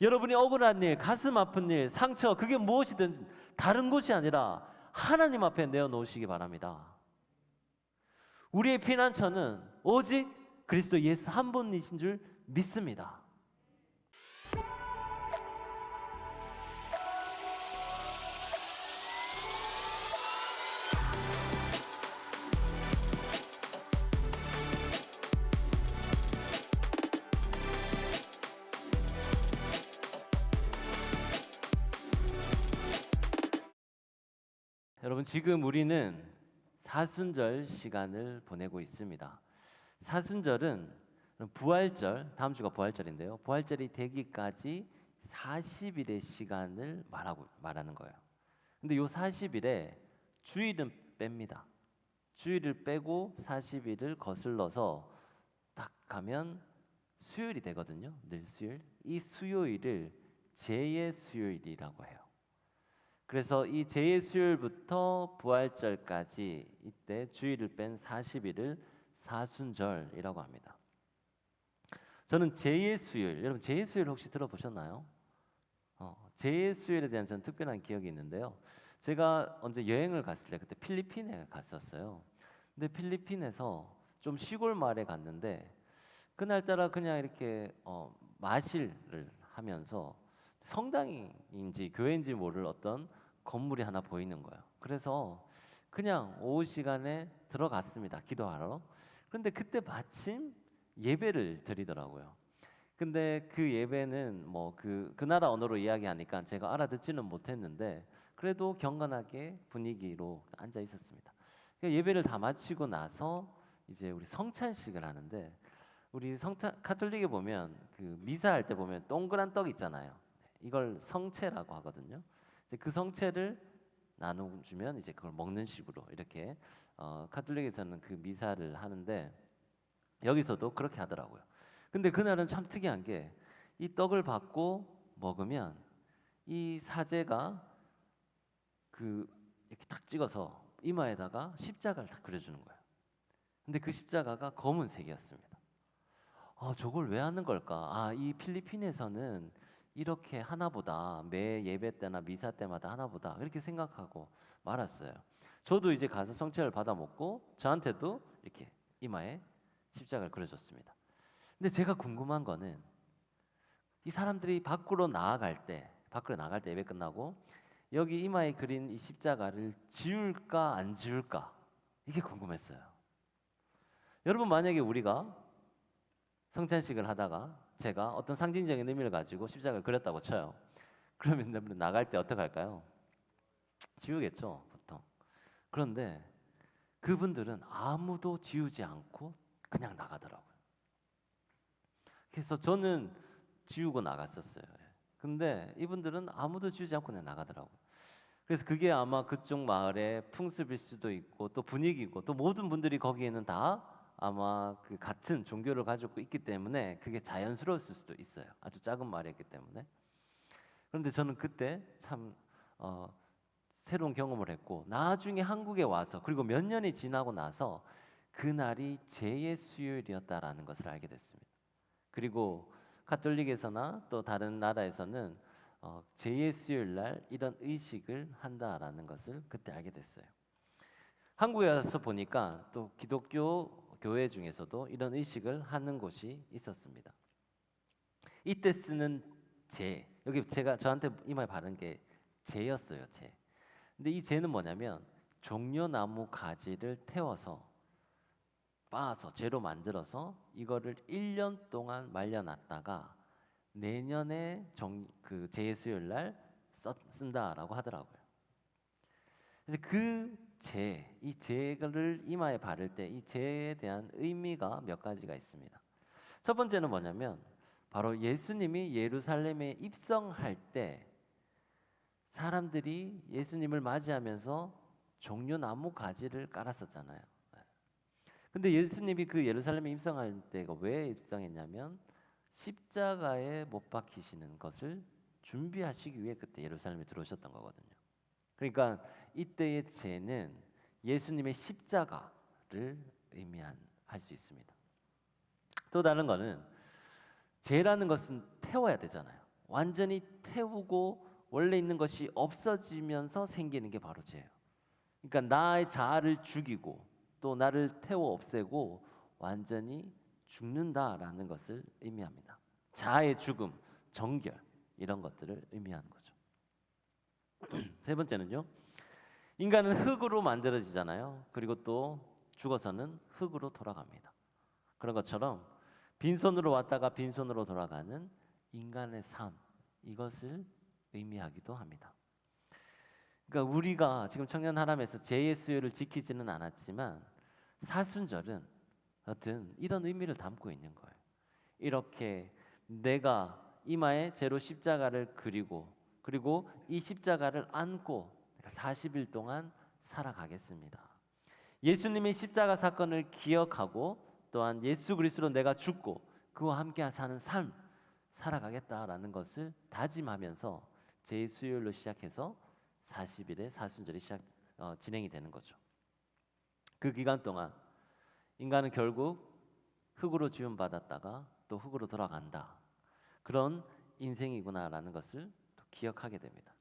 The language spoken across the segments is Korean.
여러분이 억울한 일, 가슴 아픈 일, 상처, 그게 무엇이든 다른 곳이 아니라 하나님 앞에 내어놓으시기 바랍니다. 우리의 피난처는 오직 그리스도 예수 한 분이신 줄 믿습니다. 여러분, 지금 우리는 사순절 시간을 보내고 있습니다. 사순절은 부활절, 다음 주가 부활절인데요. 부활절이 되기까지 40일의 시간을 말하는 거예요. 근데 요 40일에 주일은 뺍니다. 주일을 빼고 40일을 거슬러서 딱 가면 수요일이 되거든요. 늘 수요일. 이 수요일을 제의 수요일이라고 해요. 그래서 이 제의 수요일부터 부활절까지 이때 주일을 뺀 40일을 사순절이라고 합니다. 저는 제의 수요일, 여러분 제의 수요일 혹시 들어보셨나요? 제의 수요일에 대한 저는 특별한 기억이 있는데요. 제가 언제 여행을 갔을 때 그때 필리핀에 갔었어요. 근데 필리핀에서 좀 시골 마을에 갔는데 그날따라 그냥 이렇게 마실을 하면서 성당인지 교회인지 모를 어떤 건물이 하나 보이는 거예요. 그래서 그냥 오후 시간에 들어갔습니다. 기도하러. 그런데 그때 마침 예배를 드리더라고요. 근데 그 예배는 뭐 그 나라 언어로 이야기하니까 제가 알아듣지는 못했는데 그래도 경건하게 분위기로 앉아 있었습니다. 예배를 다 마치고 나서 이제 우리 성찬식을 하는데 우리 카톨릭에 보면 그 미사할 때 보면 동그란 떡 있잖아요. 이걸 성체라고 하거든요. 이제 그 성체를 나눠주면 이제 그걸 먹는 식으로 이렇게 카톨릭에서는 그 미사를 하는데 여기서도 그렇게 하더라고요. 근데 그날은 참 특이한 게 이 떡을 받고 먹으면 이 사제가 그 이렇게 탁 찍어서 이마에다가 십자가를 딱 그려주는 거예요. 근데 그 십자가가 검은색이었습니다. 저걸 왜 하는 걸까? 이 필리핀에서는 이렇게 하나보다 매 예배 때나 미사 때마다 하나보다 이렇게 생각하고 말았어요. 저도 이제 가서 성체를 받아 먹고 저한테도 이렇게 이마에 십자가를 그려줬습니다. 근데 제가 궁금한 거는 이 사람들이 밖으로 나갈 때 예배 끝나고 여기 이마에 그린 이 십자가를 지울까 안 지울까 이게 궁금했어요. 여러분, 만약에 우리가 성찬식을 하다가 제가 어떤 상징적인 의미를 가지고 십자가를 그렸다고 쳐요. 그러면 여러분 나갈 때 어떻게 할까요? 지우겠죠, 보통. 그런데 그분들은 아무도 지우지 않고 그냥 나가더라고요. 그래서 저는 지우고 나갔었어요. 근데 이분들은 아무도 지우지 않고 그냥 나가더라고요. 그래서 그게 아마 그쪽 마을의 풍습일 수도 있고 또 분위기고 또 모든 분들이 거기에는 다 아마 그 같은 종교를 가지고 있기 때문에 그게 자연스러웠을 수도 있어요. 아주 작은 마을이었기 때문에. 그런데 저는 그때 참 새로운 경험을 했고 나중에 한국에 와서 그리고 몇 년이 지나고 나서 그날이 제의 수요일이었다라는 것을 알게 됐습니다. 그리고 가톨릭에서나 또 다른 나라에서는 제의 수요일 날 이런 의식을 한다라는 것을 그때 알게 됐어요. 한국에 와서 보니까 또 기독교 교회 중에서도 이런 의식을 하는 곳이 있었습니다. 이때 쓰는 제, 여기 제가 저한테 이마에 바른 게 제였어요. 제. 근데 이 제는 뭐냐면 종려나무 가지를 태워서 빻아서 제로 만들어서 이거를 1년 동안 말려놨다가 내년에 그 제수요일 날 쓴다라고 하더라고요. 그래서 이 제를 이마에 바를 때 이 제에 대한 의미가 몇 가지가 있습니다. 첫 번째는 뭐냐면 바로 예수님이 예루살렘에 입성할 때 사람들이 예수님을 맞이하면서 종려나무 가지를 깔았었잖아요. 근데 예수님이 그 예루살렘에 입성할 때가 왜 입성했냐면 십자가에 못 박히시는 것을 준비하시기 위해 그때 예루살렘에 들어오셨던 거거든요. 그러니까 이때의 제는 예수님의 십자가를 할 수 있습니다. 또 다른 거는 제라는 것은 태워야 되잖아요. 완전히 태우고 원래 있는 것이 없어지면서 생기는 게 바로 죄예요. 그러니까 나의 자아를 죽이고 또 나를 태워 없애고 완전히 죽는다라는 것을 의미합니다. 자아의 죽음, 정결 이런 것들을 의미하는 거죠. 세 번째는요. 인간은 흙으로 만들어지잖아요. 그리고 또 죽어서는 흙으로 돌아갑니다. 그런 것처럼 빈손으로 왔다가 빈손으로 돌아가는 인간의 삶, 이것을 의미하기도 합니다. 그러니까 우리가 지금 청년 하람에서 죄의 수요를 지키지는 않았지만 사순절은 어떤 이런 의미를 담고 있는 거예요. 이렇게 내가 이마에 죄로 십자가를 그리고 이 십자가를 안고 40일 동안 살아가겠습니다. 예수님의 십자가 사건을 기억하고 또한 예수 그리스도로 내가 죽고 그와 함께 사는 삶 살아가겠다라는 것을 다짐하면서 제 수요일로 시작해서 40일의 사순절이 진행이 되는 거죠. 그 기간 동안 인간은 결국 흙으로 지음받았다가 또 흙으로 돌아간다. 그런 인생이구나라는 것을 또 기억하게 됩니다.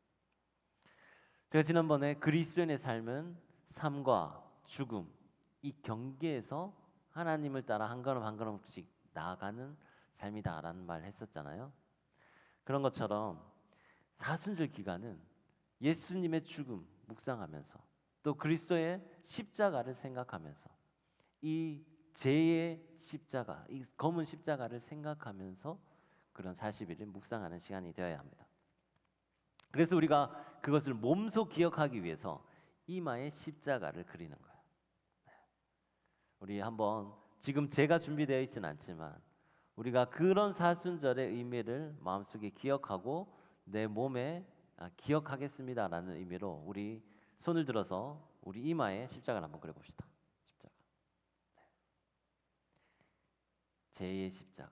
제가 지난번에 그리스도인의 삶은 삶과 죽음 이 경계에서 하나님을 따라 한 걸음 한 걸음씩 나아가는 삶이다라는 말 했었잖아요. 그런 것처럼 사순절 기간은 예수님의 죽음 묵상하면서 또 그리스도의 십자가를 생각하면서 이 죄의 십자가, 이 검은 십자가를 생각하면서 그런 40일을 묵상하는 시간이 되어야 합니다. 그래서 우리가 그것을 몸소 기억하기 위해서 이마에 십자가를 그리는 거예요. 우리 한번 지금 제가 준비되어 있지는 않지만 우리가 그런 사순절의 의미를 마음속에 기억하고 내 몸에 기억하겠습니다라는 의미로 우리 손을 들어서 우리 이마에 십자가를 한번 그려봅시다. 십자가. 죄의 십자가.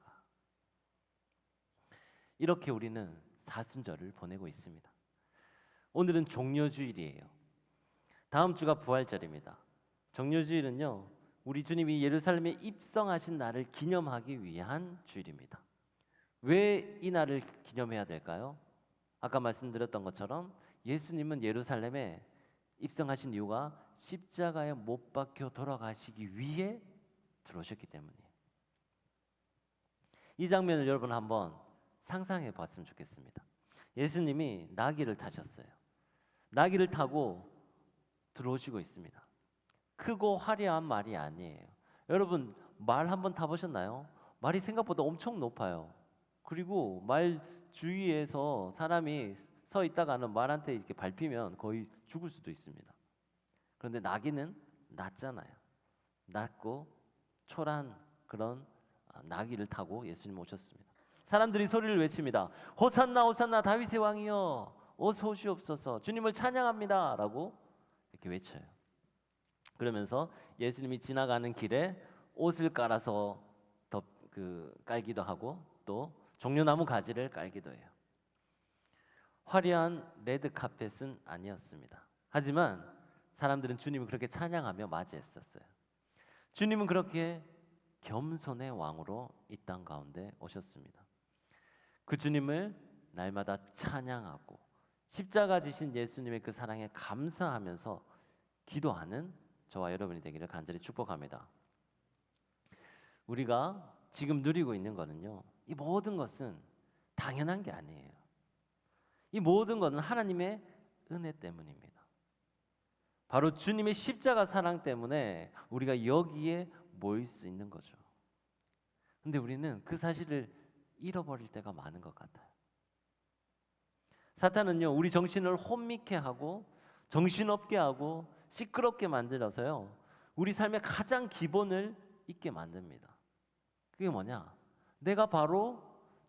이렇게 우리는 사순절을 보내고 있습니다. 오늘은 종려주일이에요. 다음 주가 부활절입니다. 종려주일은요, 우리 주님이 예루살렘에 입성하신 날을 기념하기 위한 주일입니다. 왜 이 날을 기념해야 될까요? 아까 말씀드렸던 것처럼 예수님은 예루살렘에 입성하신 이유가 십자가에 못 박혀 돌아가시기 위해 들어오셨기 때문이에요. 이 장면을 여러분 한번 상상해 봤으면 좋겠습니다. 예수님이 나귀를 타셨어요. 나귀를 타고 들어오시고 있습니다. 크고 화려한 말이 아니에요. 여러분 말 한번 타보셨나요? 말이 생각보다 엄청 높아요. 그리고 말 주위에서 사람이 서 있다가는 말한테 이렇게 밟히면 거의 죽을 수도 있습니다. 그런데 나귀는 낮잖아요. 낮고 초란 그런 나귀를 타고 예수님 오셨습니다. 사람들이 소리를 외칩니다. 호산나 호산나 다윗의 왕이여 어서 오시옵소서 주님을 찬양합니다 라고 이렇게 외쳐요. 그러면서 예수님이 지나가는 길에 옷을 깔아서 깔기도 하고 또 종려나무 가지를 깔기도 해요. 화려한 레드 카펫은 아니었습니다. 하지만 사람들은 주님을 그렇게 찬양하며 맞이했었어요. 주님은 그렇게 겸손의 왕으로 이 땅 가운데 오셨습니다. 그 주님을 날마다 찬양하고 십자가 지신 예수님의 그 사랑에 감사하면서 기도하는 저와 여러분이 되기를 간절히 축복합니다. 우리가 지금 누리고 있는 거는요, 이 모든 것은 당연한 게 아니에요. 이 모든 것은 하나님의 은혜 때문입니다. 바로 주님의 십자가 사랑 때문에 우리가 여기에 모일 수 있는 거죠. 근데 우리는 그 사실을 잃어버릴 때가 많은 것 같아요. 사탄은요, 우리 정신을 혼미케 하고 정신없게 하고 시끄럽게 만들어서요, 우리 삶의 가장 기본을 잊게 만듭니다. 그게 뭐냐? 내가 바로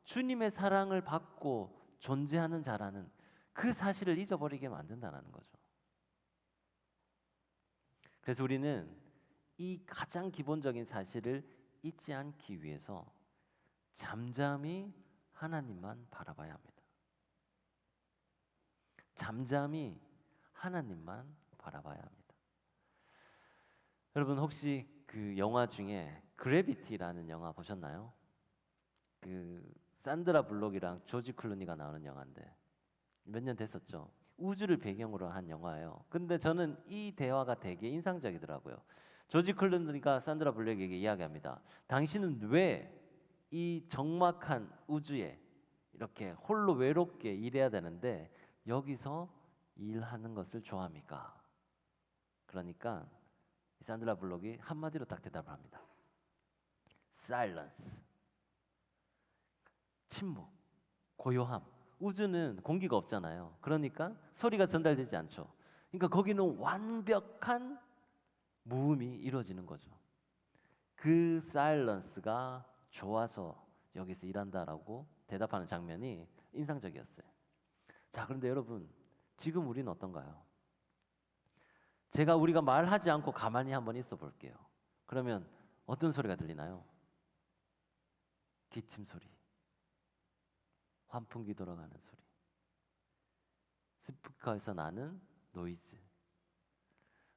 주님의 사랑을 받고 존재하는 자라는 그 사실을 잊어버리게 만든다는 거죠. 그래서 우리는 이 가장 기본적인 사실을 잊지 않기 위해서 잠잠히 하나님만 바라봐야 합니다. 잠잠히 하나님만 바라봐야 합니다. 여러분 혹시 그 영화 중에 그래비티라는 영화 보셨나요? 그 산드라 블록이랑 조지 클루니가 나오는 영화인데 몇 년 됐었죠. 우주를 배경으로 한 영화예요. 근데 저는 이 대화가 되게 인상적이더라고요. 조지 클루니가 산드라 블록에게 이야기합니다. 당신은 왜 이 적막한 우주에 이렇게 홀로 외롭게 일해야 되는데 여기서 일하는 것을 좋아합니까? 그러니까 산드라 블록이 한마디로 딱 대답을 합니다. Silence. 침묵, 고요함. 우주는 공기가 없잖아요. 그러니까 소리가 전달되지 않죠. 그러니까 거기는 완벽한 무음이 이루어지는 거죠. 그 사일런스가 좋아서 여기서 일한다라고 대답하는 장면이 인상적이었어요. 자, 그런데 여러분, 지금 우리는 어떤가요? 우리가 말하지 않고 가만히 한번 있어 볼게요. 그러면 어떤 소리가 들리나요? 기침 소리, 환풍기 돌아가는 소리, 스피커에서 나는 노이즈.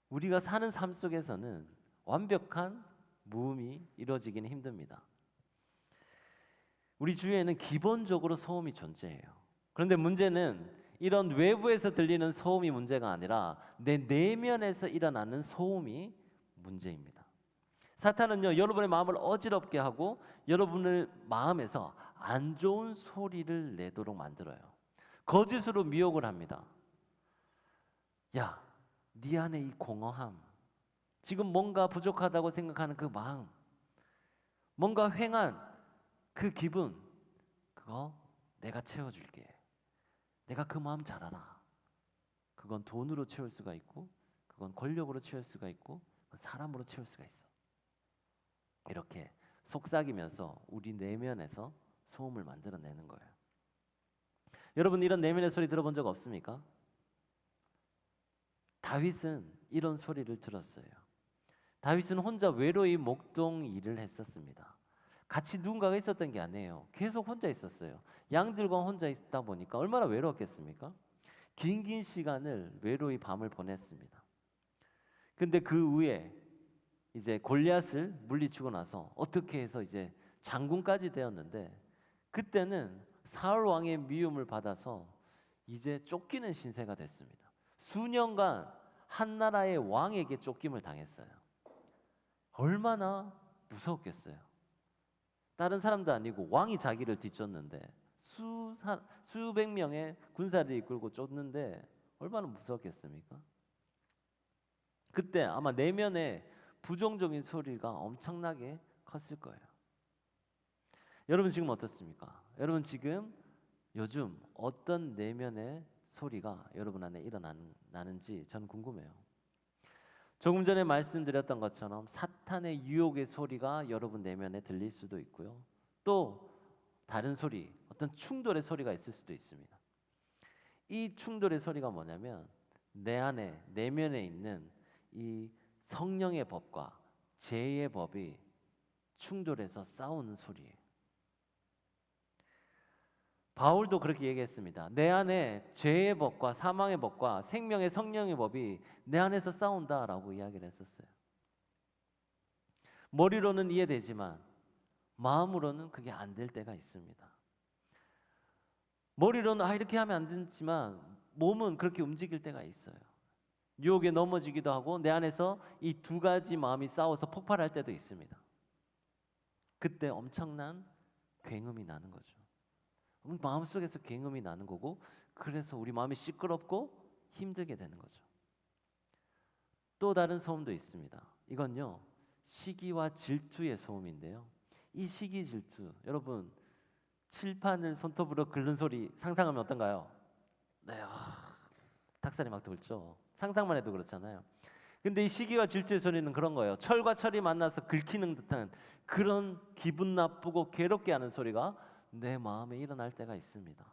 우리가 사는 삶 속에서는 완벽한 무음이 이루어지기는 힘듭니다. 우리 주위에는 기본적으로 소음이 존재해요. 그런데 문제는 이런 외부에서 들리는 소음이 문제가 아니라 내 내면에서 일어나는 소음이 문제입니다. 사탄은요, 여러분의 마음을 어지럽게 하고 여러분의 마음에서 안 좋은 소리를 내도록 만들어요. 거짓으로 미혹을 합니다. 야, 네 안에 이 공허함, 지금 뭔가 부족하다고 생각하는 그 마음, 뭔가 휑한 그 기분, 그거 내가 채워줄게. 내가 그 마음 잘 알아. 그건 돈으로 채울 수가 있고, 그건 권력으로 채울 수가 있고, 사람으로 채울 수가 있어. 이렇게 속삭이면서 우리 내면에서 소음을 만들어내는 거예요. 여러분, 이런 내면의 소리 들어본 적 없습니까? 다윗은 이런 소리를 들었어요. 다윗은 혼자 외로이 목동 일을 했었습니다. 같이 누군가가 있었던 게 아니에요. 계속 혼자 있었어요. 양들과 혼자 있다 보니까 얼마나 외로웠겠습니까? 긴 시간을 외로이 밤을 보냈습니다. 근데 그 후에 이제 골리앗을 물리치고 나서 어떻게 해서 이제 장군까지 되었는데, 그때는 사울 왕의 미움을 받아서 이제 쫓기는 신세가 됐습니다. 수년간 한 나라의 왕에게 쫓김을 당했어요. 얼마나 무서웠겠어요. 다른 사람도 아니고 왕이 자기를 뒤쫓는데 수백 명의 군사를 이끌고 쫓는데 얼마나 무서웠겠습니까? 그때 아마 내면에 부정적인 소리가 엄청나게 컸을 거예요. 여러분 지금 어떻습니까? 여러분 지금 요즘 어떤 내면의 소리가 여러분 안에 일어나는지 저는 궁금해요. 조금 전에 말씀드렸던 것처럼 사탄의 유혹의 소리가 여러분 내면에 들릴 수도 있고요. 또 다른 소리, 어떤 충돌의 소리가 있을 수도 있습니다. 이 충돌의 소리가 뭐냐면 내 안에, 내면에 있는 이 성령의 법과 죄의 법이 충돌해서 싸우는 소리예요. 바울도 그렇게 얘기했습니다. 내 안에 죄의 법과 사망의 법과 생명의 성령의 법이 내 안에서 싸운다라고 이야기를 했었어요. 머리로는 이해되지만 마음으로는 그게 안 될 때가 있습니다. 머리로는 이렇게 하면 안 되지만 몸은 그렇게 움직일 때가 있어요. 유혹에 넘어지기도 하고 내 안에서 이 두 가지 마음이 싸워서 폭발할 때도 있습니다. 그때 엄청난 굉음이 나는 거죠. 마음속에서 굉음이 나는 거고, 그래서 우리 마음이 시끄럽고 힘들게 되는 거죠. 또 다른 소음도 있습니다. 이건요, 시기와 질투의 소음인데요. 이 시기 질투, 여러분 칠판을 손톱으로 긁는 소리 상상하면 어떤가요? 네, 닭살이 막 돋죠. 상상만 해도 그렇잖아요. 근데 이 시기와 질투의 소리는 그런 거예요. 철과 철이 만나서 긁히는 듯한 그런 기분 나쁘고 괴롭게 하는 소리가 내 마음에 일어날 때가 있습니다.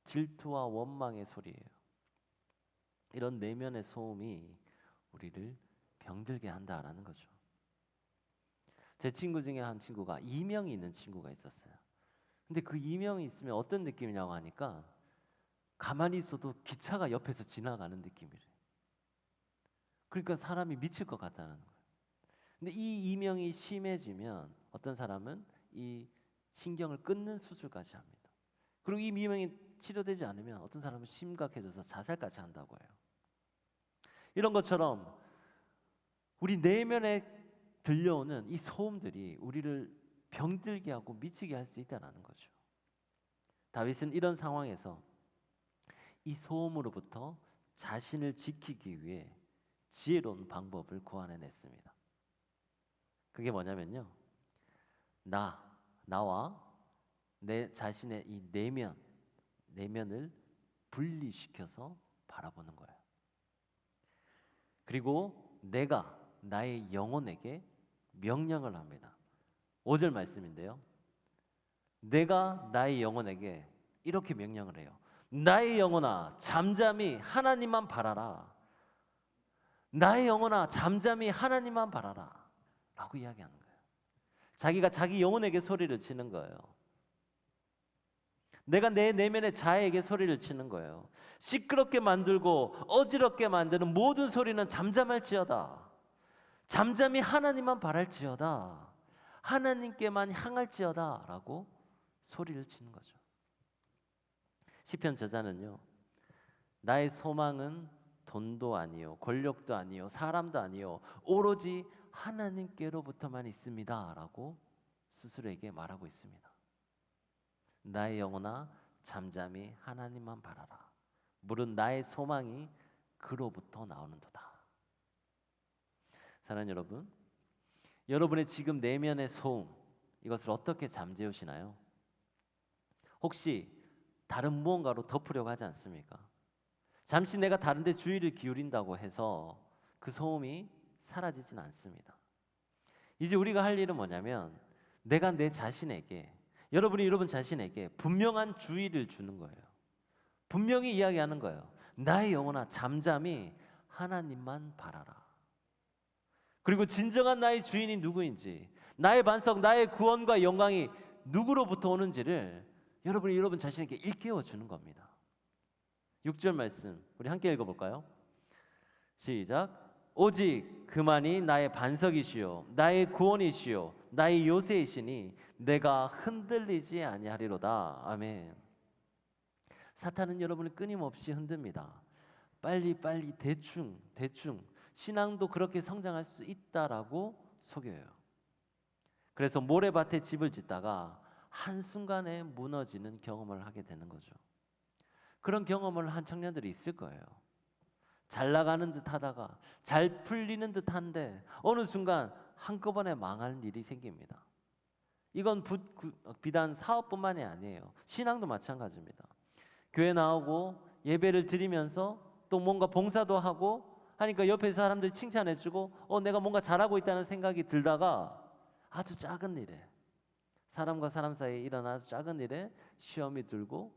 질투와 원망의 소리예요. 이런 내면의 소음이 우리를 병들게 한다라는 거죠. 제 친구 중에 한 친구가 이명이 있는 친구가 있었어요. 근데 그 이명이 있으면 어떤 느낌이냐고 하니까 가만히 있어도 기차가 옆에서 지나가는 느낌이래요. 그러니까 사람이 미칠 것 같다는 거예요. 근데 이 이명이 심해지면 어떤 사람은 이 신경을 끊는 수술까지 합니다. 그리고 이 미명이 치료되지 않으면 어떤 사람은 심각해져서 자살까지 한다고 해요. 이런 것처럼 우리 내면에 들려오는 이 소음들이 우리를 병들게 하고 미치게 할 수 있다는 거죠. 다윗은 이런 상황에서 이 소음으로부터 자신을 지키기 위해 지혜로운 방법을 고안해냈습니다. 그게 뭐냐면요, 나와 내 자신의 이 내면을 분리시켜서 바라보는 거예요. 그리고 내가 나의 영혼에게 명령을 합니다. 5절 말씀인데요, 내가 나의 영혼에게 이렇게 명령을 해요. 나의 영혼아, 잠잠히 하나님만 바라라. 나의 영혼아, 잠잠히 하나님만 바라라 라고 이야기하는 거예요. 자기가 자기 영혼에게 소리를 치는 거예요. 내가 내 내면의 자에게 소리를 치는 거예요. 시끄럽게 만들고 어지럽게 만드는 모든 소리는 잠잠할지어다. 잠잠히 하나님만 바랄지어다. 하나님께만 향할지어다 라고 소리를 치는 거죠. 시편 저자는요, 나의 소망은 돈도 아니요 권력도 아니요 사람도 아니요 오로지 하나님께로부터만 있습니다 라고 스스로에게 말하고 있습니다. 나의 영혼아, 잠잠히 하나님만 바라라. 물은 나의 소망이 그로부터 나오는도다. 사랑하는 여러분, 여러분의 지금 내면의 소음, 이것을 어떻게 잠재우시나요? 혹시 다른 무언가로 덮으려고 하지 않습니까? 잠시 내가 다른 데 주의를 기울인다고 해서 그 소음이 사라지진 않습니다. 이제 우리가 할 일은 뭐냐면, 내가 내 자신에게, 여러분이 여러분 자신에게 분명한 주의를 주는 거예요. 분명히 이야기하는 거예요. 나의 영혼아, 잠잠히 하나님만 바라라. 그리고 진정한 나의 주인이 누구인지, 나의 반석, 나의 구원과 영광이 누구로부터 오는지를 여러분이 여러분 자신에게 일깨워 주는 겁니다. 6절 말씀 우리 함께 읽어볼까요? 시작. 오직 그만이 나의 반석이시요 나의 구원이시요 나의 요새이시니 내가 흔들리지 아니하리로다. 아멘. 사탄은 여러분을 끊임없이 흔듭니다. 빨리 대충 신앙도 그렇게 성장할 수 있다라고 속여요. 그래서 모래밭에 집을 짓다가 한순간에 무너지는 경험을 하게 되는 거죠. 그런 경험을 한 청년들이 있을 거예요. 잘 나가는 듯 하다가 잘 풀리는 듯 한데 어느 순간 한꺼번에 망할 일이 생깁니다. 이건 비단 사업뿐만이 아니에요. 신앙도 마찬가지입니다. 교회 나오고 예배를 드리면서 또 뭔가 봉사도 하고 하니까 옆에 사람들이 칭찬해주고 내가 뭔가 잘하고 있다는 생각이 들다가 아주 작은 일에, 사람과 사람 사이에 일어난 아주 작은 일에 시험이 들고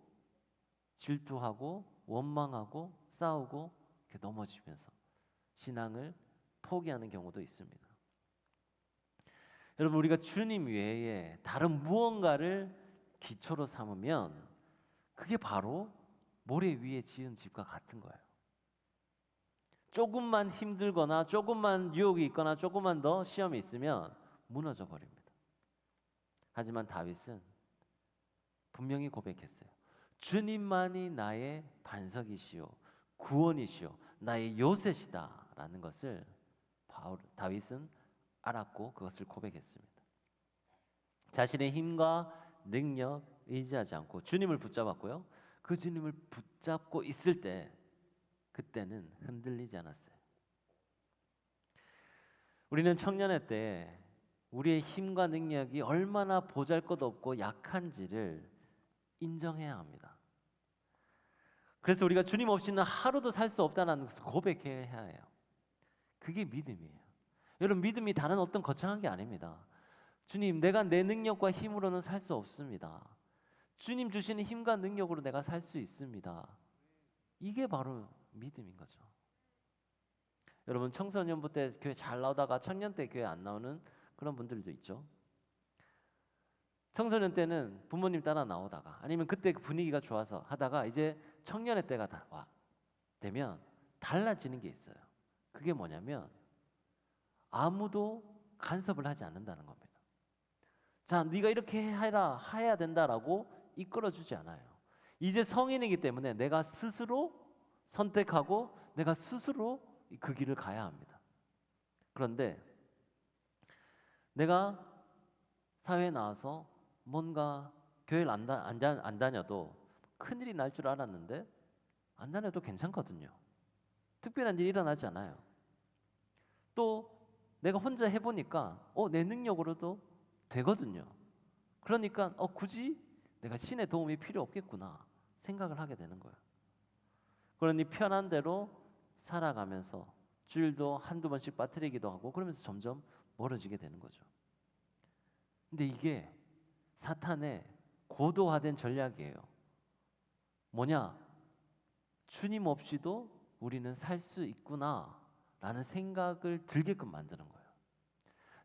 질투하고 원망하고 싸우고 이렇게 넘어지면서 신앙을 포기하는 경우도 있습니다. 여러분, 우리가 주님 외에 다른 무언가를 기초로 삼으면 그게 바로 모래 위에 지은 집과 같은 거예요. 조금만 힘들거나 조금만 유혹이 있거나 조금만 더 시험이 있으면 무너져 버립니다. 하지만 다윗은 분명히 고백했어요. 주님만이 나의 반석이시오 구원이시오 나의 요새시다 라는 것을 다윗은 알았고 그것을 고백했습니다. 자신의 힘과 능력 의지하지 않고 주님을 붙잡았고요. 그 주님을 붙잡고 있을 때 그때는 흔들리지 않았어요. 우리는 청년의 때 우리의 힘과 능력이 얼마나 보잘것없고 약한지를 인정해야 합니다. 그래서 우리가 주님 없이는 하루도 살 수 없다는 것을 고백해야 해요. 그게 믿음이에요. 여러분, 믿음이 다른 어떤 거창한 게 아닙니다. 주님, 내가 내 능력과 힘으로는 살 수 없습니다. 주님 주시는 힘과 능력으로 내가 살 수 있습니다. 이게 바로 믿음인 거죠. 여러분, 청소년부 때 교회 잘 나오다가 청년 때 교회 안 나오는 그런 분들도 있죠. 청소년 때는 부모님 따라 나오다가 아니면 그때 분위기가 좋아서 하다가 이제 청년의 때가 되면 달라지는 게 있어요. 그게 뭐냐면 아무도 간섭을 하지 않는다는 겁니다. 자, 네가 이렇게 해야 된다라고 이끌어주지 않아요. 이제 성인이기 때문에 내가 스스로 선택하고 내가 스스로 그 길을 가야 합니다. 그런데 내가 사회에 나와서 뭔가 교회를 안 다녀도 큰일이 날 줄 알았는데 안 다녀도 괜찮거든요. 특별한 일이 일어나지 않아요. 또 내가 혼자 해보니까 내 능력으로도 되거든요. 그러니까 굳이 내가 신의 도움이 필요 없겠구나 생각을 하게 되는 거예요. 그러니 편한 대로 살아가면서 주일도 한두 번씩 빠뜨리기도 하고 그러면서 점점 멀어지게 되는 거죠. 근데 이게 사탄의 고도화된 전략이에요. 뭐냐? 주님 없이도 우리는 살 수 있구나 라는 생각을 들게끔 만드는 거예요.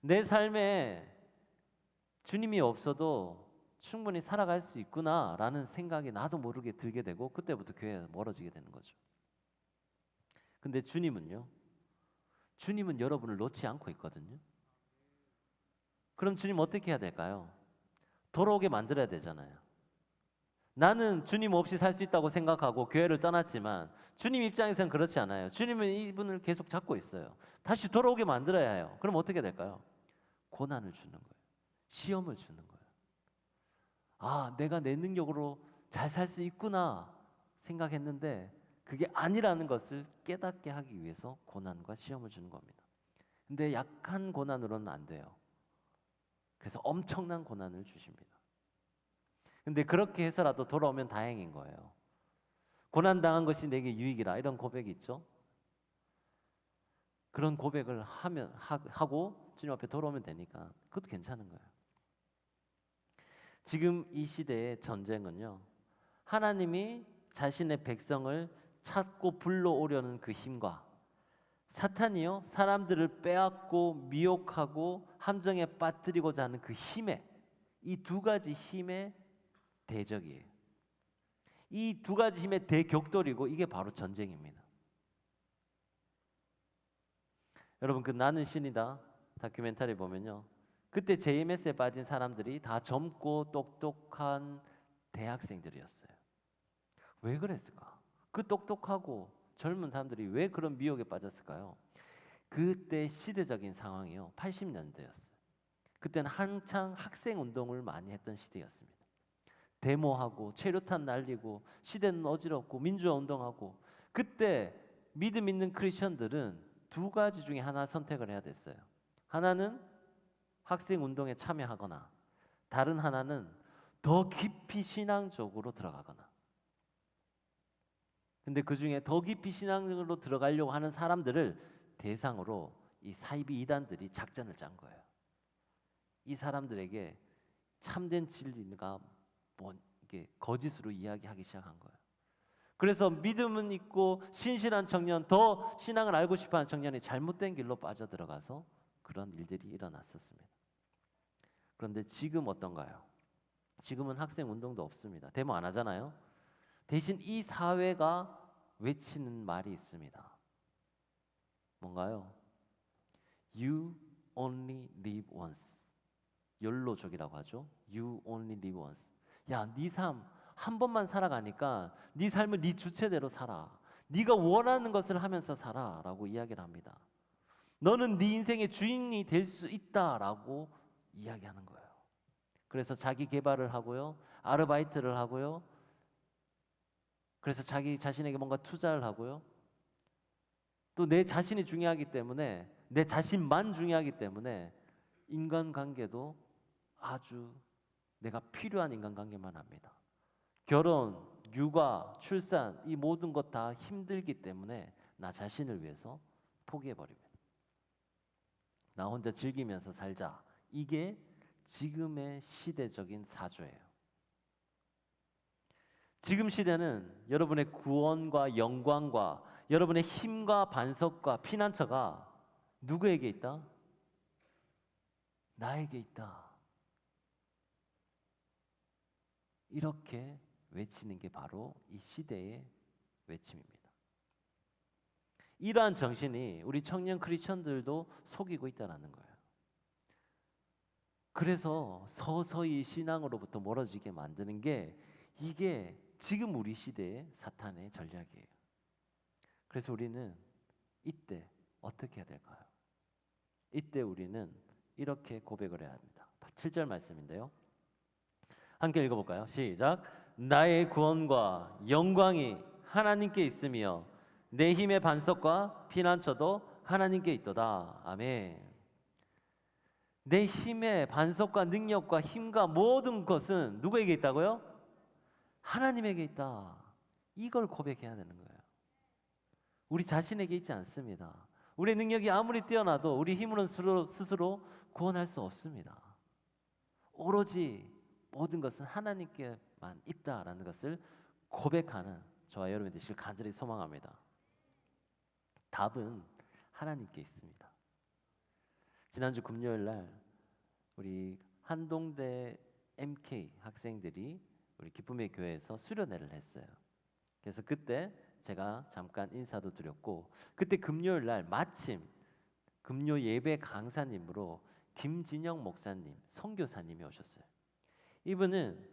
내 삶에 주님이 없어도 충분히 살아갈 수 있구나 라는 생각이 나도 모르게 들게 되고 그때부터 교회에 멀어지게 되는 거죠. 근데 주님은요? 주님은 여러분을 놓지 않고 있거든요. 그럼 주님 어떻게 해야 될까요? 돌아오게 만들어야 되잖아요. 나는 주님 없이 살 수 있다고 생각하고 교회를 떠났지만 주님 입장에서는 그렇지 않아요. 주님은 이분을 계속 잡고 있어요. 다시 돌아오게 만들어야 해요. 그럼 어떻게 될까요? 고난을 주는 거예요. 시험을 주는 거예요. 아, 내가 내 능력으로 잘 살 수 있구나 생각했는데 그게 아니라는 것을 깨닫게 하기 위해서 고난과 시험을 주는 겁니다. 근데 약한 고난으로는 안 돼요. 그래서 엄청난 고난을 주십니다. 근데 그렇게 해서라도 돌아오면 다행인 거예요. 고난당한 것이 내게 유익이라 이런 고백이 있죠. 그런 고백을 하고 주님 앞에 돌아오면 되니까 그것도 괜찮은 거예요. 지금 이 시대의 전쟁은요, 하나님이 자신의 백성을 찾고 불러오려는 그 힘과 사탄이요 사람들을 빼앗고 미혹하고 함정에 빠뜨리고자 하는 그 힘의 이 두 가지 힘의 대적이에요. 이 두 가지 힘의 대격돌이고 이게 바로 전쟁입니다. 여러분 그 나는 신이다 다큐멘터리 보면요, 그때 JMS에 빠진 사람들이 다 젊고 똑똑한 대학생들이었어요. 왜 그랬을까? 그 똑똑하고 젊은 사람들이 왜 그런 미혹에 빠졌을까요? 그때 시대적인 상황이요 80년대였어요. 그때는 한창 학생 운동을 많이 했던 시대였습니다. 데모하고 체류탄 날리고 시대는 어지럽고 민주화 운동하고, 그때 믿음 있는 크리스천들은 두 가지 중에 하나 선택을 해야 됐어요. 하나는 학생 운동에 참여하거나 다른 하나는 더 깊이 신앙적으로 들어가거나. 근데 그 중에 더 깊이 신앙으로 들어가려고 하는 사람들을 대상으로 이 사이비 이단들이 작전을 짠 거예요. 이 사람들에게 참된 진리가 뭐 이게 거짓으로 이야기하기 시작한 거예요. 그래서 믿음은 있고 신실한 청년, 더 신앙을 알고 싶어하는 청년이 잘못된 길로 빠져들어가서 그런 일들이 일어났었습니다. 그런데 지금 어떤가요? 지금은 학생 운동도 없습니다. 데모 안 하잖아요. 대신 이 사회가 외치는 말이 있습니다. 뭔가요? You only live once. 욜로족이라고 하죠. You only live once. 야, 네 삶 한 번만 살아가니까 네 삶을 네 주체대로 살아. 네가 원하는 것을 하면서 살아라고 이야기를 합니다. 너는 네 인생의 주인이 될 수 있다라고 이야기하는 거예요. 그래서 자기 개발을 하고요, 아르바이트를 하고요, 그래서 자기 자신에게 뭔가 투자를 하고요, 또 내 자신이 중요하기 때문에, 내 자신만 중요하기 때문에 인간관계도 아주 내가 필요한 인간관계만 합니다. 결혼, 육아, 출산 이 모든 것 다 힘들기 때문에 나 자신을 위해서 포기해버립니다. 나 혼자 즐기면서 살자. 이게 지금의 시대적인 사조예요. 지금 시대는 여러분의 구원과 영광과 여러분의 힘과 반석과 피난처가 누구에게 있다? 나에게 있다. 이렇게 외치는 게 바로 이 시대의 외침입니다. 이러한 정신이 우리 청년 크리스천들도 속이고 있다는 거예요. 그래서 서서히 신앙으로부터 멀어지게 만드는 게 이게 지금 우리 시대의 사탄의 전략이에요. 그래서 우리는 이때 어떻게 해야 될까요? 이때 우리는 이렇게 고백을 해야 합니다. 7절 말씀인데요. 함께 읽어볼까요? 시작. 나의 구원과 영광이 하나님께 있으며 내 힘의 반석과 피난처도 하나님께 있도다. 아멘. 내 힘의 반석과 능력과 힘과 모든 것은 누구에게 있다고요? 하나님에게 있다. 이걸 고백해야 되는 거예요. 우리 자신에게 있지 않습니다. 우리의 능력이 아무리 뛰어나도 우리 힘으로는 스스로 구원할 수 없습니다. 오로지 모든 것은 하나님께만 있다라는 것을 고백하는 저와 여러분이 되시길 간절히 소망합니다. 답은 하나님께 있습니다. 지난주 금요일 날 우리 한동대 MK 학생들이 우리 기쁨의 교회에서 수련회를 했어요. 그래서 그때 제가 잠깐 인사도 드렸고, 그때 금요일 날 마침 금요 예배 강사님으로 김진영 목사님, 선교사님이 오셨어요. 이분은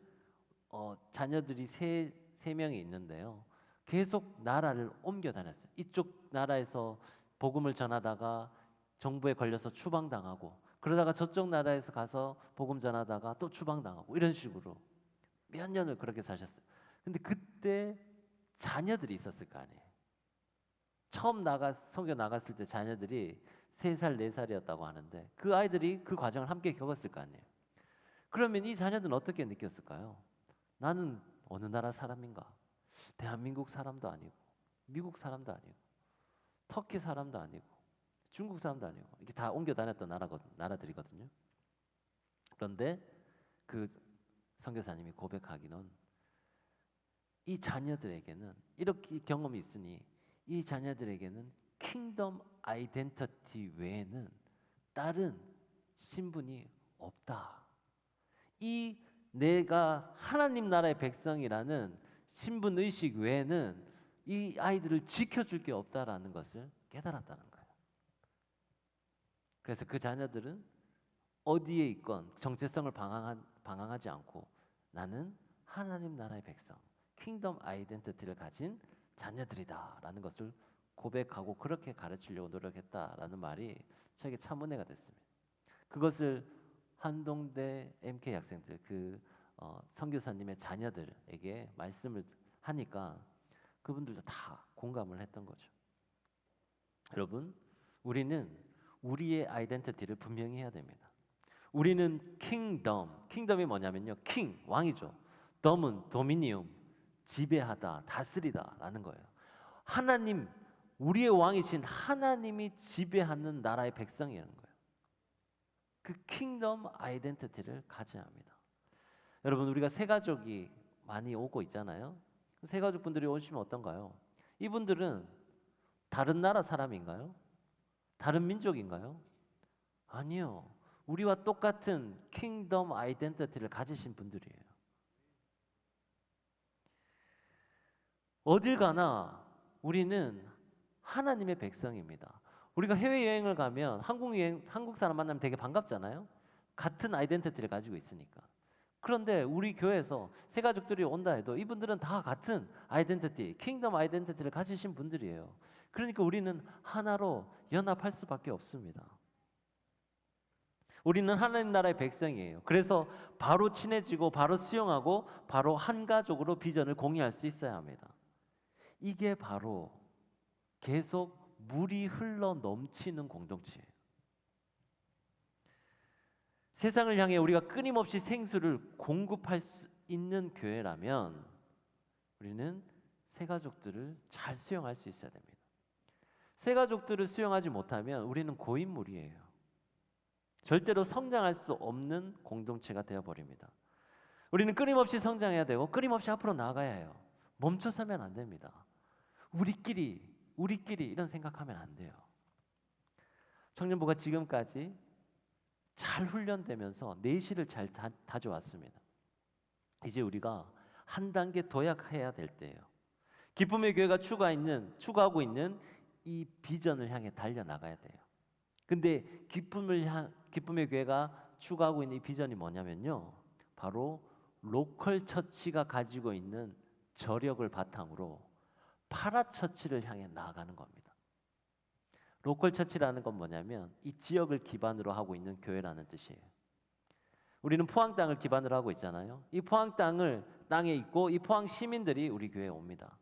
자녀들이 세 명이 있는데요. 계속 나라를 옮겨 다녔어요. 이쪽 나라에서 복음을 전하다가 정부에 걸려서 추방당하고, 그러다가 저쪽 나라에서 가서 복음 전하다가 또 추방당하고, 이런 식으로 몇 년을 그렇게 사셨어요. 근데 그때 자녀들이 있었을 거 아니에요. 처음 선교 나갔을 때 자녀들이 3살, 4살이었다고 하는데 그 아이들이 그 과정을 함께 겪었을 거 아니에요. 그러면 이 자녀들은 어떻게 느꼈을까요? 나는 어느 나라 사람인가? 대한민국 사람도 아니고, 미국 사람도 아니고, 터키 사람도 아니고, 중국 사람도 아니고, 이게 다 옮겨 다녔던 나라들이거든요. 그런데 그 선교사님이 고백하기는 이 자녀들에게는 이렇게 경험이 있으니 이 자녀들에게는 킹덤 아이덴티티 외에는 다른 신분이 없다. 이 내가 하나님 나라의 백성이라는 신분 의식 외에는 이 아이들을 지켜줄 게 없다라는 것을 깨달았다는 거예요. 그래서 그 자녀들은 어디에 있건 정체성을 방황하지 않고 나는 하나님 나라의 백성, 킹덤 아이덴티티를 가진 자녀들이다라는 것을 고백하고 그렇게 가르치려고 노력했다라는 말이 저에게 참 은혜가 됐습니다. 그것을 한동대 MK 학생들, 선교사님의 자녀들에게 말씀을 하니까 그분들도 다 공감을 했던 거죠. 여러분, 우리는 우리의 아이덴티티를 분명히 해야 됩니다. 우리는 킹덤이 뭐냐면요, 킹, 왕이죠. 덤은 도미니움, 지배하다, 다스리다라는 거예요. 하나님, 우리의 왕이신 하나님이 지배하는 나라의 백성이라는 거예요. 그 킹덤 아이덴티티를 가져야 합니다. 여러분, 우리가 새가족이 많이 오고 있잖아요. 새가족 분들이 오시면 어떤가요? 이분들은 다른 나라 사람인가요? 다른 민족인가요? 아니요. 우리와 똑같은 킹덤 아이덴티티를 가지신 분들이에요. 어딜 가나 우리는 하나님의 백성입니다. 우리가 해외여행을 가면 한국 사람 만나면 되게 반갑잖아요. 같은 아이덴티티를 가지고 있으니까. 그런데 우리 교회에서 새가족들이 온다 해도 이분들은 다 같은 아이덴티티, 킹덤 아이덴티티를 가지신 분들이에요. 그러니까 우리는 하나로 연합할 수밖에 없습니다. 우리는 하나님 나라의 백성이에요. 그래서 바로 친해지고 바로 수용하고 바로 한 가족으로 비전을 공유할 수 있어야 합니다. 이게 바로 계속 물이 흘러 넘치는 공동체예요. 세상을 향해 우리가 끊임없이 생수를 공급할 수 있는 교회라면 우리는 새가족들을 잘 수용할 수 있어야 됩니다. 새가족들을 수용하지 못하면 우리는 고인물이에요. 절대로 성장할 수 없는 공동체가 되어버립니다. 우리는 끊임없이 성장해야 되고 끊임없이 앞으로 나아가야 해요. 멈춰서면 안 됩니다. 우리끼리 이런 생각하면 안 돼요. 청년부가 지금까지 잘 훈련되면서 내실을 잘 다져왔습니다. 이제 우리가 한 단계 도약해야 될 때예요. 기쁨의 교회가 추구하고 있는 이 비전을 향해 달려나가야 돼요. 근데 기쁨의 교회가 추구하고 있는 이 비전이 뭐냐면요, 바로 로컬 처치가 가지고 있는 저력을 바탕으로 파라처치를 향해 나아가는 겁니다. 로컬 처치라는 건 뭐냐면 이 지역을 기반으로 하고 있는 교회라는 뜻이에요. 우리는 포항 땅을 기반으로 하고 있잖아요. 이 포항 땅에 있고 이 포항 시민들이 우리 교회에 옵니다.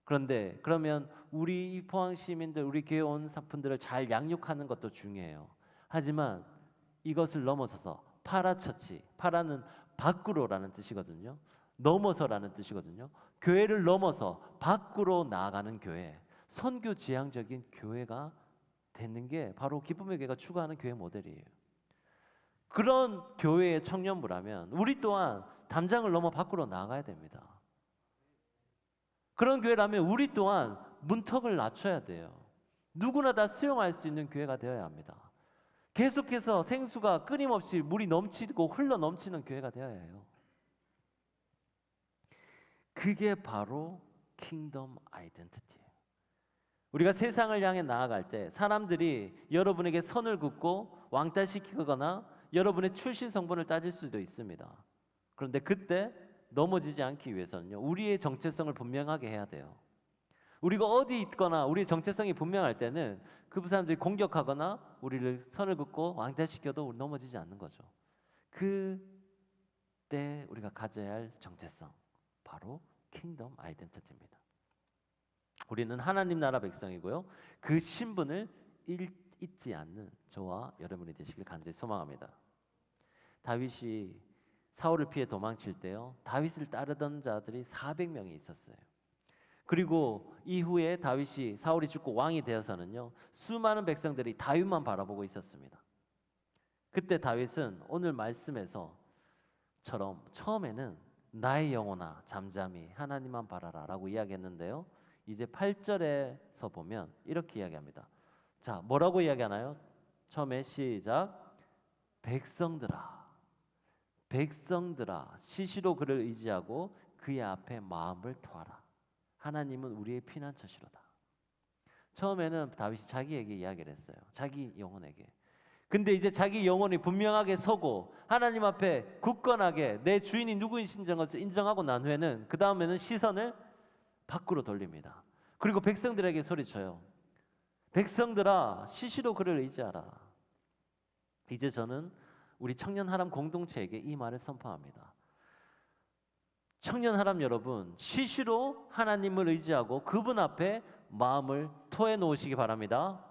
그런데 그러면 우리 이 포항 시민들, 우리 교회 온 분들을 잘 양육하는 것도 중요해요. 하지만 이것을 넘어서서 파라처치, 파라는 밖으로라는 뜻이거든요. 넘어서라는 뜻이거든요. 교회를 넘어서 밖으로 나아가는 교회, 선교 지향적인 교회가 되는 게 바로 기쁨의 교회가 추구하는 교회 모델이에요. 그런 교회의 청년부라면 우리 또한 담장을 넘어 밖으로 나가야 됩니다. 그런 교회라면 우리 또한 문턱을 낮춰야 돼요. 누구나 다 수용할 수 있는 교회가 되어야 합니다. 계속해서 생수가 끊임없이 물이 넘치고 흘러 넘치는 교회가 되어야 해요. 그게 바로 킹덤 아이덴티티예요. 우리가 세상을 향해 나아갈 때 사람들이 여러분에게 선을 긋고 왕따시키거나 여러분의 출신 성분을 따질 수도 있습니다. 그런데 그때 넘어지지 않기 위해서는요, 우리의 정체성을 분명하게 해야 돼요. 우리가 어디 있거나 우리의 정체성이 분명할 때는 그 사람들이 공격하거나 우리를 선을 긋고 왕따시켜도 우리 넘어지지 않는 거죠. 그때 우리가 가져야 할 정체성, 바로 킹덤 아이덴티티입니다. 우리는 하나님 나라 백성이고요, 그 신분을 잊지 않는 저와 여러분이 되시길 간절히 소망합니다. 다윗이 사울을 피해 도망칠 때요, 다윗을 따르던 자들이 400명이 있었어요. 그리고 이후에 다윗이 사울이 죽고 왕이 되어서는요, 수많은 백성들이 다윗만 바라보고 있었습니다. 그때 다윗은 오늘 말씀에서처럼 처음에는 나의 영혼아 잠잠히 하나님만 바라라 라고 이야기했는데요, 이제 8절에서 보면 이렇게 이야기합니다. 자, 뭐라고 이야기하나요? 처음에 시작. 백성들아 시시로 그를 의지하고 그의 앞에 마음을 토하라. 하나님은 우리의 피난처시로다. 처음에는 다윗이 자기에게 이야기를 했어요. 자기 영혼에게. 근데 이제 자기 영혼이 분명하게 서고 하나님 앞에 굳건하게 내 주인이 누구이신 것을 인정하고 난 후에는 그 다음에는 시선을 밖으로 돌립니다. 그리고 백성들에게 소리쳐요. 백성들아 시시로 그를 의지하라. 이제 저는 우리 청년 하람 공동체에게 이 말을 선포합니다. 청년 하람 여러분, 시시로 하나님을 의지하고 그분 앞에 마음을 토해 놓으시기 바랍니다.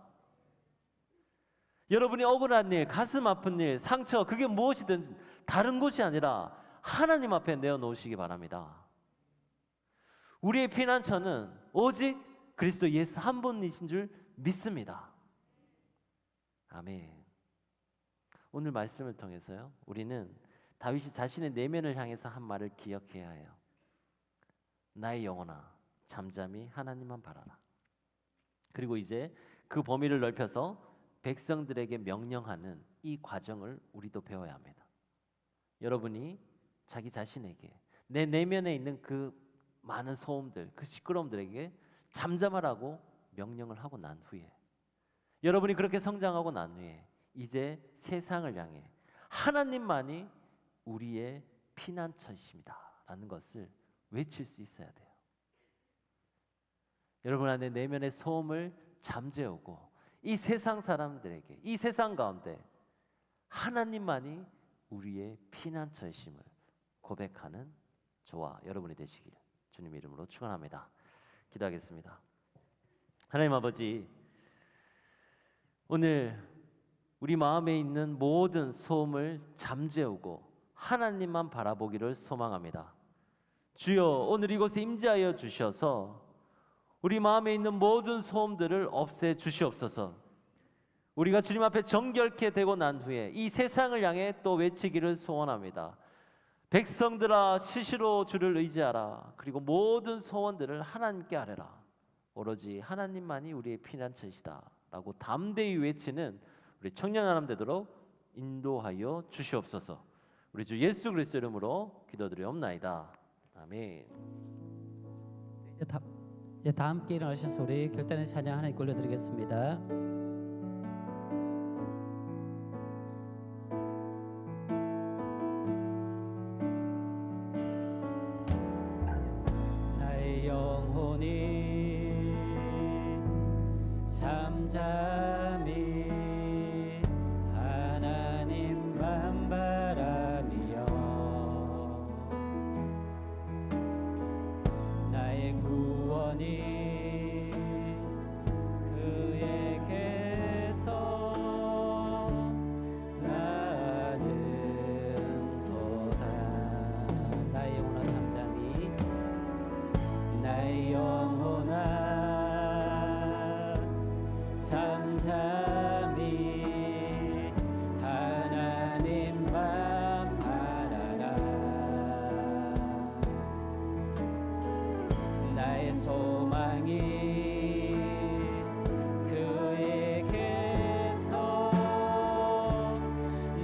여러분이 억울한 일, 가슴 아픈 일, 상처, 그게 무엇이든 다른 곳이 아니라 하나님 앞에 내어 놓으시기 바랍니다. 우리의 피난처는 오직 그리스도 예수 한 분이신 줄 믿습니다. 아멘. 오늘 말씀을 통해서요, 우리는 다윗이 자신의 내면을 향해서 한 말을 기억해야 해요. 나의 영혼아 잠잠히 하나님만 바라라. 그리고 이제 그 범위를 넓혀서 백성들에게 명령하는 이 과정을 우리도 배워야 합니다. 여러분이 자기 자신에게 내 내면에 있는 그 많은 소음들, 그 시끄러움들에게 잠잠하라고 명령을 하고 난 후에, 여러분이 그렇게 성장하고 난 후에 이제 세상을 향해 하나님만이 우리의 피난처이십니다 라는 것을 외칠 수 있어야 돼요. 여러분 안에 내면의 소음을 잠재우고 이 세상 사람들에게, 이 세상 가운데 하나님만이 우리의 피난처이심을 고백하는 저와 여러분이 되시길 주님 이름으로 축원합니다. 기도하겠습니다. 하나님 아버지, 오늘 우리 마음에 있는 모든 소음을 잠재우고 하나님만 바라보기를 소망합니다. 주여, 오늘 이곳에 임재하여 주셔서 우리 마음에 있는 모든 소음들을 없애 주시옵소서. 우리가 주님 앞에 정결케 되고 난 후에 이 세상을 향해 또 외치기를 소원합니다. 백성들아 시시로 주를 의지하라. 그리고 모든 소원들을 하나님께 아뢰라. 오로지 하나님만이 우리의 피난처이시다 라고 담대히 외치는 우리 청년 하람 되도록 인도하여 주시옵소서. 우리 주 예수 그리스도 이름으로 기도드리옵나이다. 아멘. 이제 다 함께 일어나셔서 우리 결단의 찬양 하나님 올려드리겠습니다. 구원이 잠잠히 하나님만 바라며 나의 구원이 그에게서 나는 도다. 나의 영혼아 잠잠히 나의 영혼아 잠잠히 하나님만 바라라. 나의 소망이 그에게서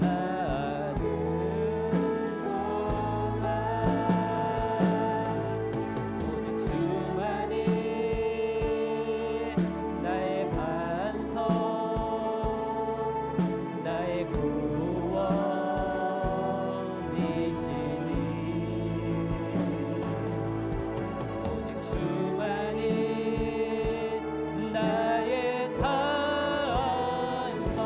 나를 보아. 오직 주만이 나의 반석 나의 구원이시니 오직 주만이 나의 산소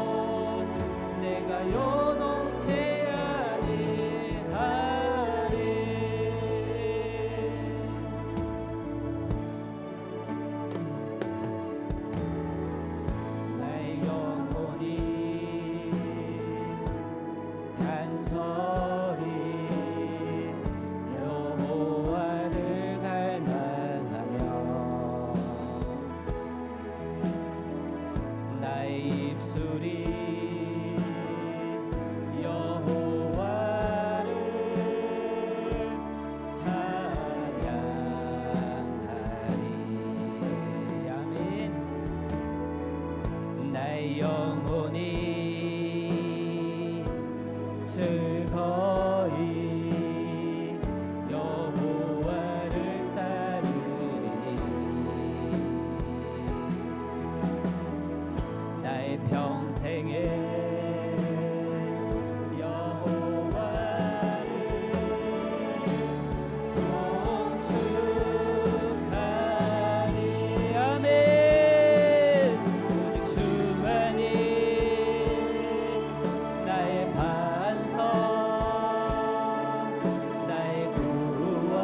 내가 요동치 아니하리. 나의 영혼이 간절히 여호와를 갈망하며 나의 입술이 여호와를 찬양하리. 아멘. 나의 영혼이 즐거이 여호와를 따르리니 나의 평생에 여호와를 송축하리. 아멘. 오직 주만이 나의 반석 나의 구원이시니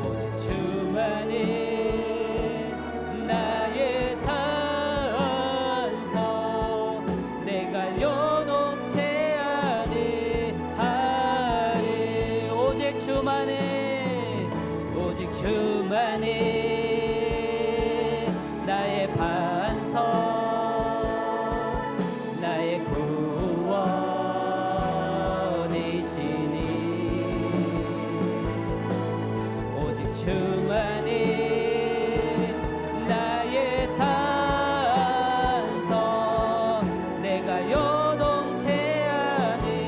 오직 주만이 나의 산석 내가 요동치 아니하리. 오직 주만이 나의 반석 나의 구원이시니 오직 주만이 나의 산석 내가 요동치 아니하리.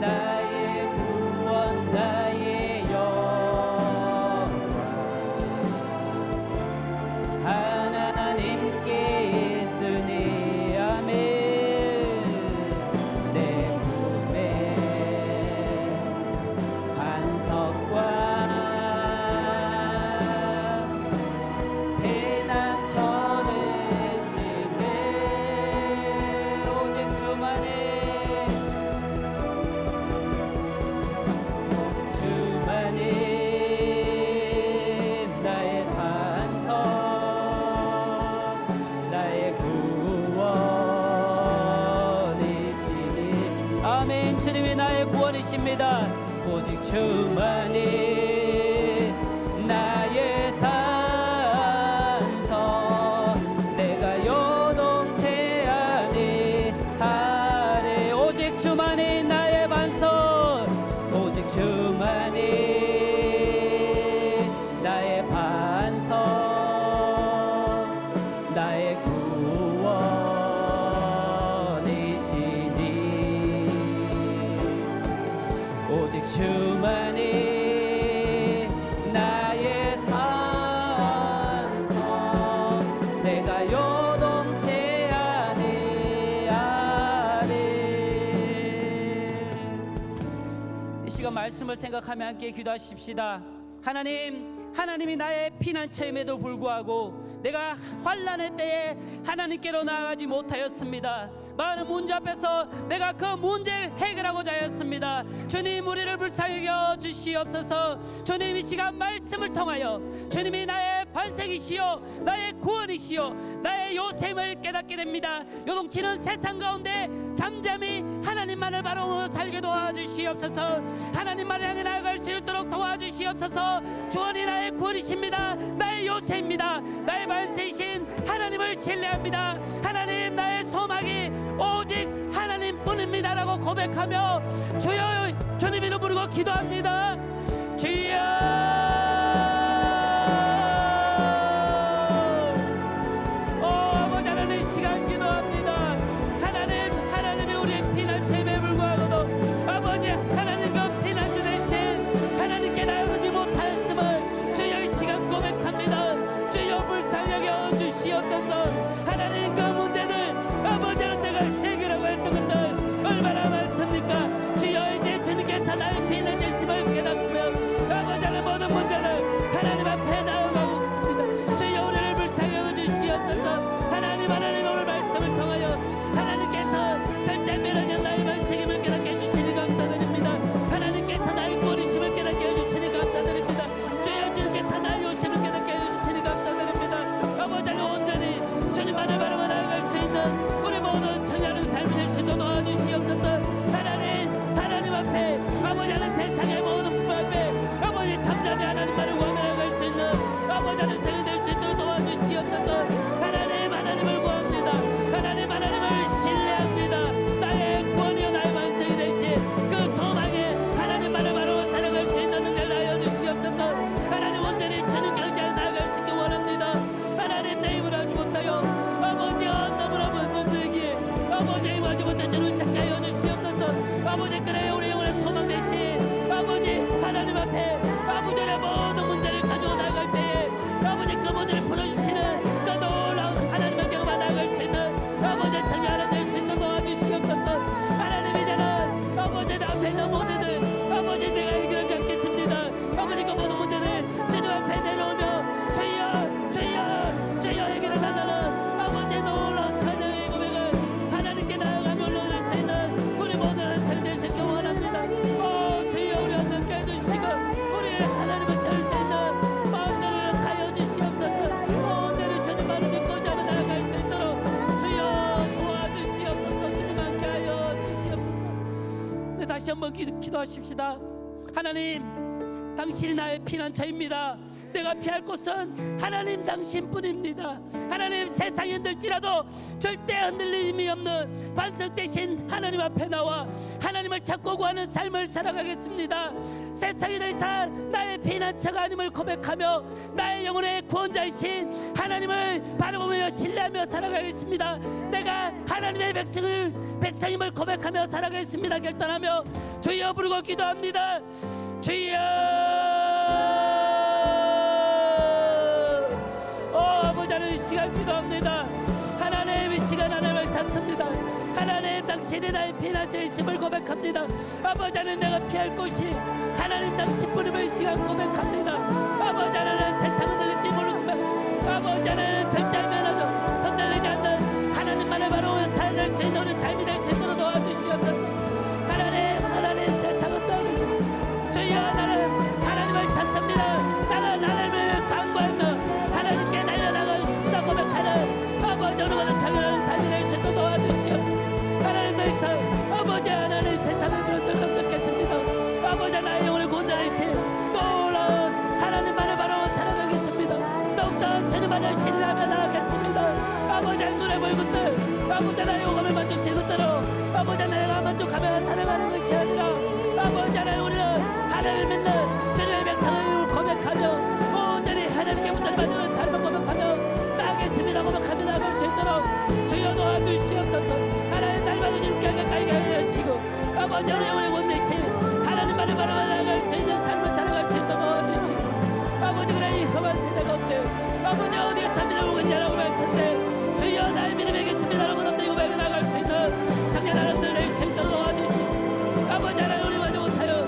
나의 구원 나의 영광 하나님께 있으니 아멘. 내 품에 반석과 피난처 되시네. 오직 주만이 나의 반석 나의 구원이시니 아멘. 주님이 나의 구원이십니다. 오직 주만이 나의 산석 내가 요동치 아니하리. 오직 주만이 나의 반석 오직 주만이 나의 반석 나의 구원이시니 오직 주만이 읽은 말씀을 생각하며 함께 기도하십시다. 하나님이 나의 피난처임에도 불구하고 내가 환난의 때에 하나님께로 나아가지 못하였습니다. 많은 문제 앞에서 내가 그 문제를 해결하고자 하였습니다. 주님, 우리를 불쌍히 여겨 주시옵소서. 주님, 이 시간 말씀을 통하여 주님이 나의 반석이시요 나의 구원이시요 나의 요셉을 깨닫게 됩니다. 요동치는 세상 가운데 잠잠히 하나님만을 바라보며 살게 도와주시옵소서. 하나님만을 향해 나아갈 수 있도록 도와주시옵소서. 주원이 나의 구원이십니다. 나의 요새입니다. 나의 반석이신 하나님을 신뢰합니다. 하나님, 나의 소망이 오직 하나님뿐입니다라고 고백하며 주여, 주님 이름 부르고 기도합니다. 주여, 아버지 하나님, 시간 기도합니다. 하나님이 우리의 피난처임에 불구하고도 아버지 하나님, 그 피난처 대신 하나님께 나아가지 못하였음을 주여 이 시간 고백합니다. 주여, 불쌍히 여겨 주시옵소서. 하나님, 그 문제들 아버지는 내가 해결하고 했던 것들 얼마나 많습니까? 주여, 이제 주님께서 나의 피난처 있음을 깨닫고요, 아버지 하나님, 모든 문제를 하나님 앞에 나아가고 있습니다. 주여, 우리를 불쌍히 여겨 주시옵소서. 하나님 오늘 말씀을 통하여 하나님께서 절대 미련한 나의 반석임을 깨닫게 해주시니 감사드립니다. 하나님께서 나의 구원이심을 깨닫게 해주시니 감사드립니다. 주여, 주님께서 나의 요심을 깨닫게 해주시니 감사드립니다. 아버지 하나님, 온전히 주님만을 바라보 나아갈 수 있는 우리 모든 청년의 삶이 될 수 있도록 도와주시옵소서. 하나님 앞에 아버지 하나님, 세상의 모든 부부 앞에 아버지 잠잠히 하나님만을 구하며 나아갈 수 있는 아버지 하나님 청이 될 수 있도록 도와주시옵소서. 하나님을 구합니다. 하나님을 신뢰합니다. 나의 구원이요 나의 완성이 되신 그 소망에 하나님만을 바로 살아갈 수 있는 능력을 하여 주시옵소서. 하나님, 온전히 주님께 의지하여 나아갈 수 있게 원합니다. 하나님, 내 힘을 하지 못하여 아버지와 너무나 먼저에게 아버지의 힘을 하지 못해 주를 찾게 하여 주시옵소서. 아버지, 그래 우리 영혼의 소망 되신 아버지 하나님 앞에 아버지의 모든 문제를 가지고 나아갈 때에 아버지 그 문제를 풀어주시는 그 놀라운 하나님을 경험하 나아갈 수 있는 아버지 청이 하나 될 수 있도록 도와주시옵소서. 하나님, 이제는 아버지 내 앞에 있는 모든들 아버지 내가 해결하지 않겠습니다. 아버지 그 모든 문제를 주님 앞에 내놓으며 주여 해결해 달라는 아버지의 놀라운 찬양의 고백을 하나님께 나아가며 올려드릴 수 있는 우리 모든 하나님 될 수 있게 원합니다. 주여, 우리 함께 해주시고 우리의 하나님을 채울 수 있는 마음들을 가여 주시옵소서. 온전히 주님만을 믿고자 하며 나아갈 수 있도록 주여 도와주시옵소서. 주님 함께 하여 주시옵소서. 네, 다시 한번 기도하십시다. 하나님, 당신이 나의 피난처입니다. 내가 피할 곳은 하나님 당신뿐입니다. 하나님, 세상이 흔들지라도 절대 흔들림이 없는 반석 대신 하나님 앞에 나와 하나님을 찾고 구하는 삶을 살아가겠습니다. 세상이 더 이상 나의 피난처가 아님을 고백하며 나의 영혼의 구원자이신 하나님을 바라보며 신뢰하며 살아가겠습니다. 내가 하나님의 백성임을 고백하며 살아가겠습니다. 결단하며 주여 부르고 기도합니다. 주여, 아버지 하나님, 시간 기도합니다. 하나님, 이 시간 하나님을 찾습니다. 하나님, 당신이 나의 피난처이심을 고백합니다. 아버지 하나님, 내가 피할 곳이 하나님 당신뿐임을 이 시간 고백합니다. 아버지 하나님, 세상은 흔들릴지 모르지만 아버지 하나님, 절대 면하고 흔들리지 않는 하나님만을 바라보며 살아갈 수 있는 우리 삶이 될 수 있도록 도와주시옵소서. 하나님, 세상은 떠오르고 주여, 나는 하나님을 찾습니다. 나는 하나님을 간구하며 하나님께 달려나가 있습니다 고백하는 아버지, 오늘 모든 청년의 삶이 될 수 있도록 도와주시옵소서. 하나님, 더 이상 아버지 하나님 세상을 그런 적겠습니다. 아버지, 나의 영혼을 구원자이신 놀라운 하나님만을 바라보며 살아가겠습니다. 더욱더 주님만을 신뢰하며 나아가겠습니다. 아버지, 눈에 보이는 것들 아버지 나의 영혼을 만족시킬 것대로 아버지 내가 만족하며 살아가는 것이 아니라 아버지 하나님, 우리는 하나님을 믿는 주님의 백성을 고백하며 온전히 하나님께 문제를 받는 삶을 고백하며 나아가겠습니다. 고백하며 나아갈 수 있도록 주여 도와주시옵소서. 하나님, 날마다 주님께 가까이 하여 주시고 아버지, 우리 영혼의 원대신 하나님만을 바라보며 나아갈 수 있는 삶을 살아갈 수 있도록 도와주시고 아버지, 그래 이 험한 세대 가운데 아버지 어디에 삶을 오겠냐라고 말씀때 주여, 나의 믿음이 겠습니다라고 넘기고 배워 나갈 수 있는 청년 하나님들 낼 수 있도록 도와주시고 아버지 하나님, 우리 마저 못하여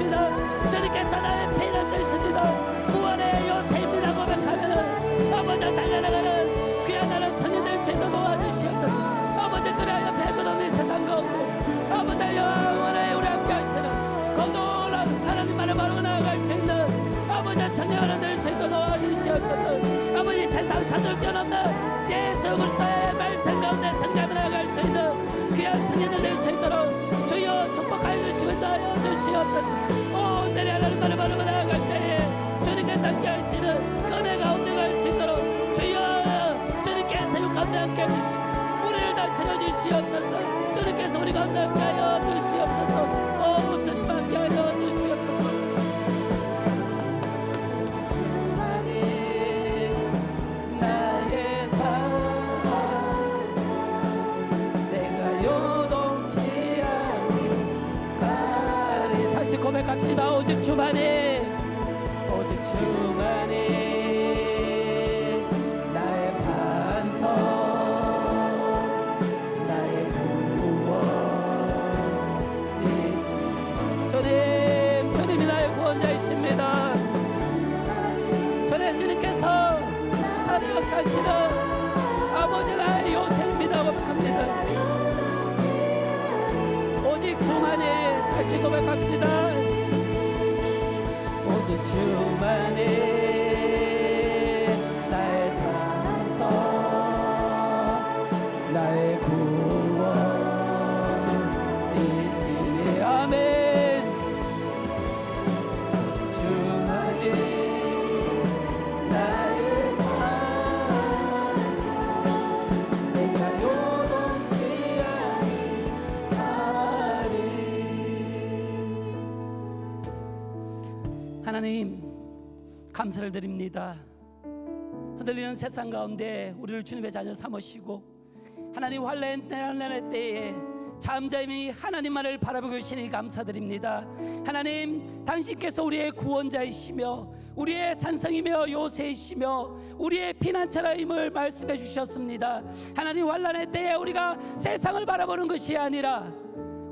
있습니다. 주님께서 나의 피난처이십니다. 구원의 요새입니다 고백하면은 아버지 달려나가는 귀한 나라 천이 될 수 있도록 도와주시옵소서. 아버지 그리하여 별것 없는 세상 가운데 아버지 영원히 우리 함께 하시는 거룩한 하나님만을 바로 나아갈 수 있는 아버지 천녀가 될 수 있도록 도와주시옵소서. 아버지 세상 사줄 것 없는 예수 그리스도의 말씀 가운데 성장을 나아갈 수 있는 귀한 천녀들 될 수 있도록 주여 축복하여 주시고 인도하여 주시옵소서. 오늘의 하나님만을 바로 나아갈 때에 주님께서 함께 하시는 은혜 가운데 갈 수 있도록 주여 주님께서 이 가운데 함께 해주시고 우리를 다스려 주시옵소서. 주님께서 우리 가운데 함께 하여 주시옵소서. 주님 함께 하여 주시옵소서. 주만이 나의 삶 내가 요동치 않으리. 다시 고백합시다. 오직 주만이 오직 주만이 나의 반석 나의 구원이시. 주님이 나의 구원자이십니다. 주님께서 살아가시는 아버지 나의 요새입니다 고백합니다. 오직 주만이. 다시 고백합시다. 오직 주만이 나의 산성 나의 구원이시니. 아멘. 주만이 나의 산성 내가 요동치 아니하리. 하나님 감사를 드립니다. 흔들리는 세상 가운데 우리를 주님의 자녀 삼으시고 하나님 환난의 때에 잠잠히 하나님만을 바라보고 계시니 감사드립니다. 하나님 당신께서 우리의 구원자이시며 우리의 산성이며 요새이시며 우리의 피난처라임을 말씀해 주셨습니다. 하나님 환난의 때에 우리가 세상을 바라보는 것이 아니라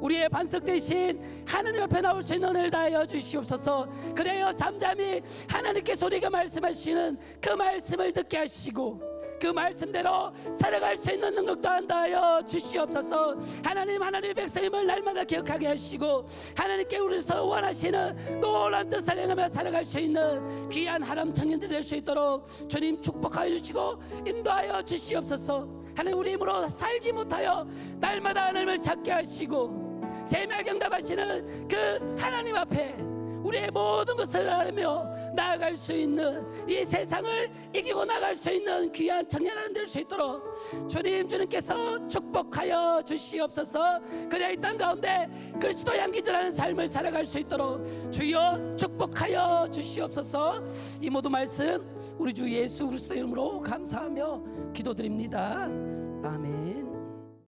우리의 반석 대신 하나님 옆에 나올 수 있는 은혜를 다하여 주시옵소서. 그래요 잠잠히 하나님께서 우리가 말씀하시는 그 말씀을 듣게 하시고 그 말씀대로 살아갈 수 있는 능력도 한다하여 주시옵소서. 하나님의 백성임을 날마다 기억하게 하시고 하나님께 우리서 원하시는 놀라운 뜻을 행하며 살아갈 수 있는 귀한 하나님 청년들이 될 수 있도록 주님 축복하여 주시고 인도하여 주시옵소서. 하나님 우리 힘으로 살지 못하여 날마다 하나님을 찾게 하시고 세미하게 응답하시는 그 하나님 앞에 우리의 모든 것을 하며 나아갈 수 있는 이 세상을 이기고 나갈 수 있는 귀한 청년하는 될 수 있도록 주님께서 축복하여 주시옵소서. 그래야 이 땅 가운데 그리스도 향기전하는 삶을 살아갈 수 있도록 주여 축복하여 주시옵소서. 이 모든 말씀 우리 주 예수 그리스도 이름으로 감사하며 기도드립니다. 아멘.